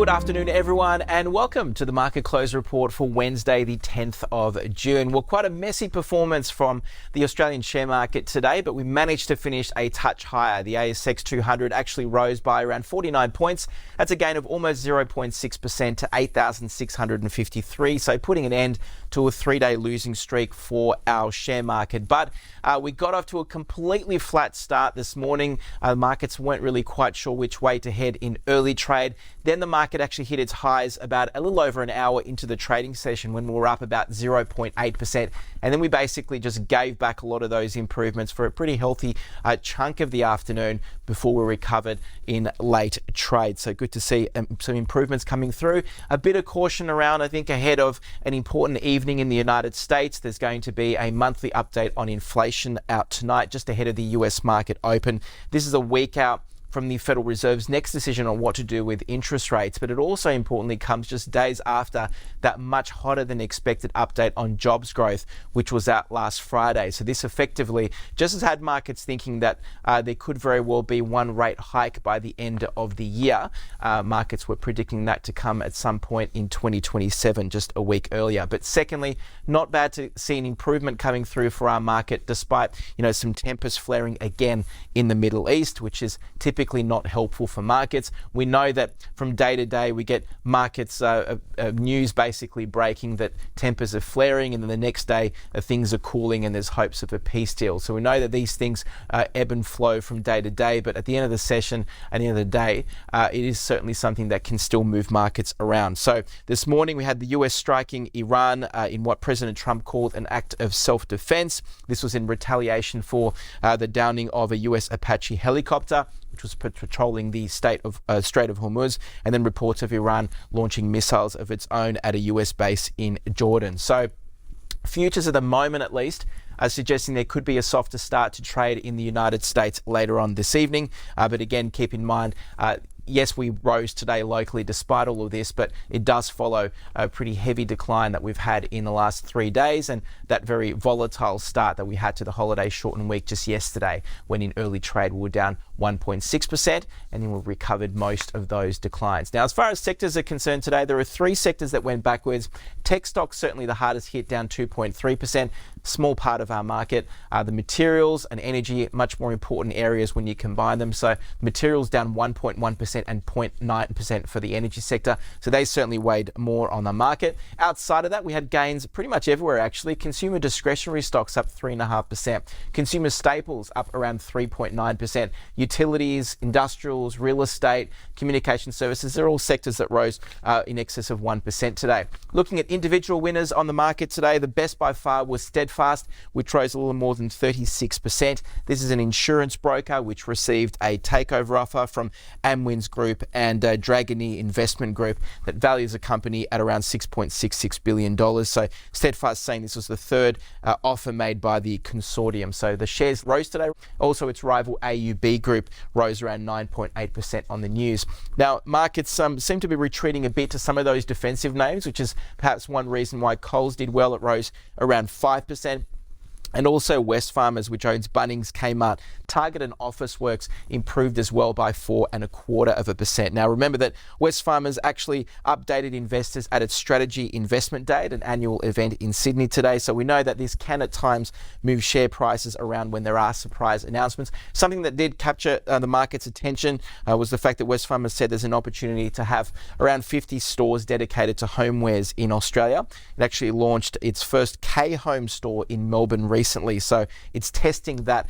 Good afternoon, everyone, and welcome to the Market Close Report for Wednesday, the 10th of June. Well, quite a messy performance from the Australian share market today, but we managed to finish a touch higher. The ASX 200 actually rose by around 49 points. That's a gain of almost 0.6% to 8,653, so putting an end to a three-day losing streak for our share market. But we got off to a completely flat start this morning. Markets weren't really quite sure which way to head in early trade. Then the market actually hit its highs about a little over an hour into the trading session when we were up about 0.8%. And then we basically just gave back a lot of those improvements for a pretty healthy chunk of the afternoon before we recovered in late trade. So good to see some improvements coming through. A bit of caution around, I think, ahead of an important evening in the United States. There's going to be a monthly update on inflation out tonight, just ahead of the US market open. This is a week out from the Federal Reserve's next decision on what to do with interest rates, but it also importantly comes just days after that much hotter than expected update on jobs growth, which was out last Friday. So this effectively just has had markets thinking that there could very well be one rate hike by the end of the year. Markets were predicting that to come at some point in 2027, just a week earlier. But secondly, not bad to see an improvement coming through for our market, despite some tempest flaring again in the Middle East, which is typically not helpful for markets. We know that from day to day we get markets news basically breaking that tempers are flaring, and then the next day things are cooling and there's hopes of a peace deal. So we know that these things ebb and flow from day to day, but at the end of the session, at the end of the day, it is certainly something that can still move markets around. So this morning we had the US striking Iran in what President Trump called an act of self-defense. This was in retaliation for the downing of a US Apache helicopter, which was patrolling the Strait of Hormuz, and then reports of Iran launching missiles of its own at a US base in Jordan. So futures at the moment, at least, are suggesting there could be a softer start to trade in the United States later on this evening. But again, keep in mind, yes, we rose today locally despite all of this, but it does follow a pretty heavy decline that we've had in the last 3 days, and that very volatile start that we had to the holiday shortened week just yesterday, when in early trade we were down 1.6%, and then we've recovered most of those declines. Now, as far as sectors are concerned today, there are three sectors that went backwards. Tech stocks certainly the hardest hit, down 2.3%, small part of our market. The materials and energy, much more important areas when you combine them. So materials down 1.1% and 0.9% for the energy sector. So they certainly weighed more on the market. Outside of that, we had gains pretty much everywhere, actually. Consumer discretionary stocks up 3.5%. Consumer staples up around 3.9%. Utilities, industrials, real estate, communication services, they're all sectors that rose in excess of 1% today. Looking at individual winners on the market today, the best by far was Steadfast, which rose a little more than 36%. This is an insurance broker which received a takeover offer from Amwins Group and Dragony Investment Group that values the company at around $6.66 billion. So Steadfast saying this was the third offer made by the consortium. So the shares rose today. Also, its rival AUB Group rose around 9.8% on the news. Now, markets seem to be retreating a bit to some of those defensive names, which is perhaps one reason why Coles did well. It rose around 5%. And also Wesfarmers, which owns Bunnings, Kmart, Target and Officeworks improved as well by 4.25%. Now remember that Wesfarmers actually updated investors at its Strategy Investment Day, an annual event in Sydney today. So we know that this can at times move share prices around when there are surprise announcements. Something that did capture the market's attention was the fact that Wesfarmers said there's an opportunity to have around 50 stores dedicated to homewares in Australia. It actually launched its first K-Home store in Melbourne recently. So it's testing that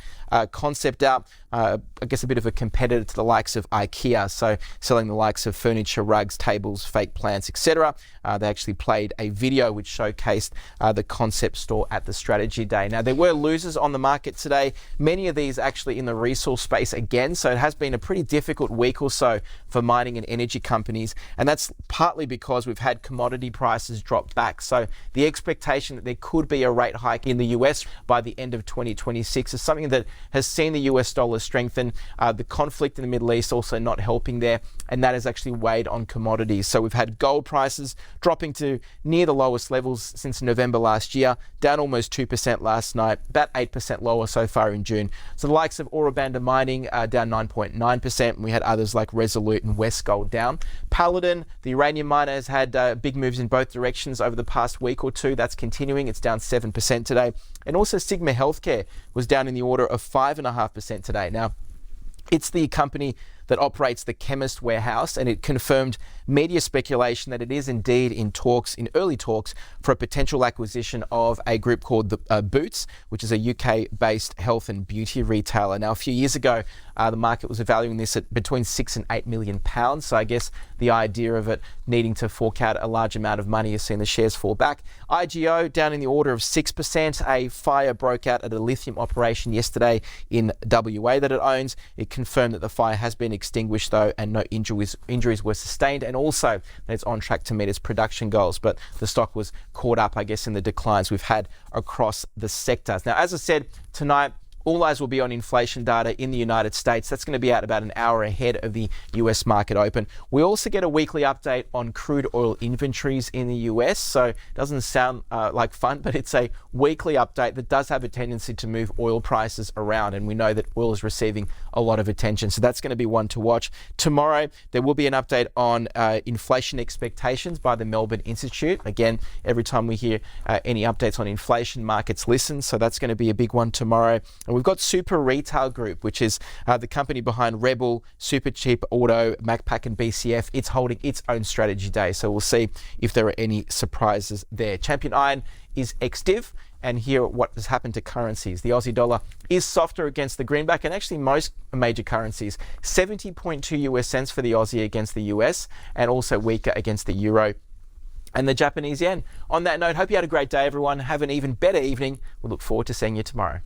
concept out. I guess a bit of a competitor to the likes of IKEA, so selling the likes of furniture, rugs, tables, fake plants, etc. They actually played a video which showcased the concept store at the Strategy Day. Now, there were losers on the market today, many of these actually in the resource space again, so it has been a pretty difficult week or so for mining and energy companies, and that's partly because we've had commodity prices drop back. So the expectation that there could be a rate hike in the US by the end of 2026 is something that has seen the US dollar strengthen. The conflict in the Middle East also not helping there, and that has actually weighed on commodities. So we've had gold prices dropping to near the lowest levels since November last year, down almost 2% last night, about 8% lower so far in June. So the likes of Ora Banda Mining down 9.9%, and we had others like Resolute and Westgold down. Paladin, the uranium miner, has had big moves in both directions over the past week or two. That's continuing. It's down 7% today. And also Sigma Healthcare was down in the order of 5.5% today. Now, it's the company that operates the Chemist Warehouse, and it confirmed media speculation that it is indeed in early talks for a potential acquisition of a group called the Boots, which is a UK-based health and beauty retailer. Now, a few years ago, the market was valuing this at between £6 and £8 million. So I guess the idea of it needing to fork out a large amount of money has seen the shares fall back. IGO down in the order of 6%. A fire broke out at a lithium operation yesterday in WA that it owns. It confirmed that the fire has been extinguished though, and no injuries were sustained, and also that it's on track to meet its production goals. But the stock was caught up, I guess, in the declines we've had across the sectors. Now, as I said, tonight all eyes will be on inflation data in the United States. That's going to be out about an hour ahead of the US market open. We also get a weekly update on crude oil inventories in the US. So it doesn't sound like fun, but it's a weekly update that does have a tendency to move oil prices around. And we know that oil is receiving a lot of attention. So that's going to be one to watch. Tomorrow, there will be an update on inflation expectations by the Melbourne Institute. Again, every time we hear any updates on inflation, markets listen. So that's going to be a big one tomorrow. And we've got Super Retail Group, which is the company behind Rebel, Supercheap Auto, Macpac and BCF. It's holding its own strategy day. So we'll see if there are any surprises there. Champion Iron is ex-div. And here what has happened to currencies. The Aussie dollar is softer against the greenback, and actually most major currencies. 70.2 US cents for the Aussie against the US, and also weaker against the euro and the Japanese yen. On that note, hope you had a great day, everyone. Have an even better evening. We look forward to seeing you tomorrow.